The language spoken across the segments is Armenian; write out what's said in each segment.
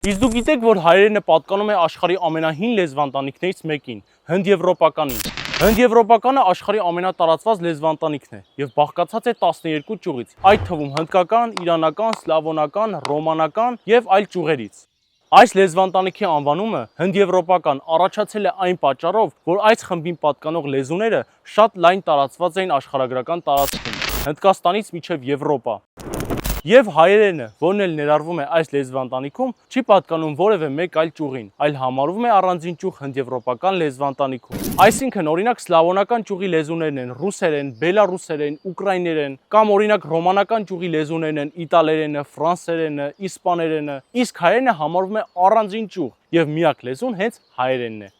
Իսկ դուք գիտեք, որ հայերենը պատկանում է աշխարհի ամենահին լեզվաընտանիքներից մեկին՝ հնդեվրոպականին։ Հնդեվրոպականը աշխարհի ամենատարածված լեզվաընտանիքն է եւ բաղկացած է 12 ճյուղից, այդ թվում հնդկական, իրանական, սլավոնական, ռոմանական եւ այլ ճյուղերից։ Այս լեզվաընտանիքի անվանումը հնդեվրոպական առաջացել է այն պատճառով, որ այս խմբին պատկանող լեզուները շատ լայն տարածված էին աշխարհագրական տարածքում, Հնդկաստանից մինչև Եվրոպա։ Եվ հայերենը, որն էլ ներառվում է այս լեզվաընտանիքում, չի պատկանում որևէ մեկ այլ ճյուղին, այլ համարվում է առանձին ճյուղ հնդեվրոպական լեզվաընտանիքում։ Այսինքն, օրինակ սլավոնական ճյուղի լեզուներն են ռուսերեն, բելարուսերեն, ուկրաիներեն, կամ օրինակ ռոմանական ճյուղի լեզուներն են իտալերենը, ֆրանսերենը, իսպաներենը, իսկ հայերենը համարվում է առանձին ճյուղ եւ միակ լեզուն հենց հայերենն է։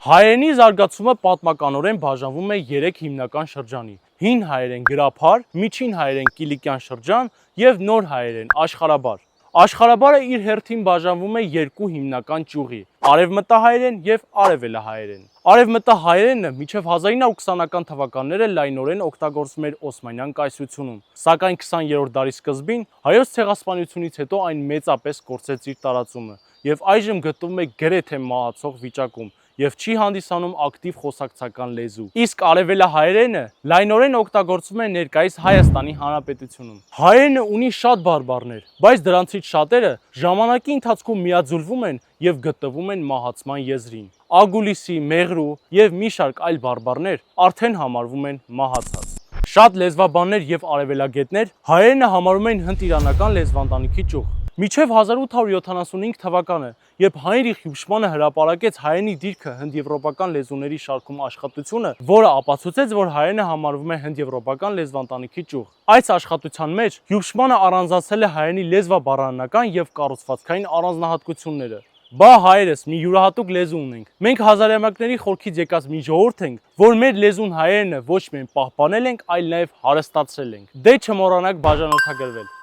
Հայերենի զարգացումը պատմականորեն բաժանվում է 3 հիմնական շրջանի՝ հին հայերեն գրաբար, միջին հայերեն կիլիկյան շրջան եւ նոր հայերեն աշխարհաբար։ Աշխարհաբարը իր հերթին բաժանվում է 2 հիմնական ճյուղի՝ արևմտահայերեն եւ արևելահայերեն։ Արևմտահայերենը մինչև 1920-ական թվականները լայնորեն օգտագործվում էր Օսմանյան կայսրությունում, սակայն 20-րդ դարի սկզբին հայոց ցեղասպանությունից հետո այն մեծապես կորցրեց իր տարածումը եւ այժմ գտնվում է գրեթե մահացող վիճակում եւ չի հանդիսանում ակտիվ խոսակցական լեզու։ Իսկ արևելահայերենը լայնորեն օգտագործվում է ներկայիս Հայաստանի Հանրապետությունում։ Հայերենը ունի շատ բարբառներ, բայց դրանցից շատերը ժամանակի ընթացքում միաձուլվում են եւ գտնվում են մահացման եզրին։ Ագուլիսի, մեղրու եւ մի շարք այլ բարբառներ արդեն համարվում են մահացած։ Շատ լեզվաբաններ եւ արևելագետներ հայերենը համարում են հնդիրանական լեզվաընտանիքի ճյուղ։ Մինչև 1875 թվականը, երբ Հայնրիխ Հյուբշմանը հրապարակեց հայերենի դիրքը հնդեվրոպական լեզուների շարքում աշխատությունը, որը ապացուցեց, որ հայերենը համարվում է հնդեվրոպական լեզվաընտանիքի ճյուղ։ Այս աշխատության մեջ Հյուբշմանը առանձնացրել է հայերենի լեզվաբառարանական եւ կառուցվածքային առանձնահատկությունները։ Բա հայերս մի յուրահատուկ լեզու ունենք։ Մենք հազարամյակների խորքից եկած մի ժողովուրդ ենք, որ մեր լեզուն հայերենը ոչ միայն պահպանել ենք, այլ նաեւ հարստացրել ենք։ Դե չմոռանաք բաժանորդագրվել։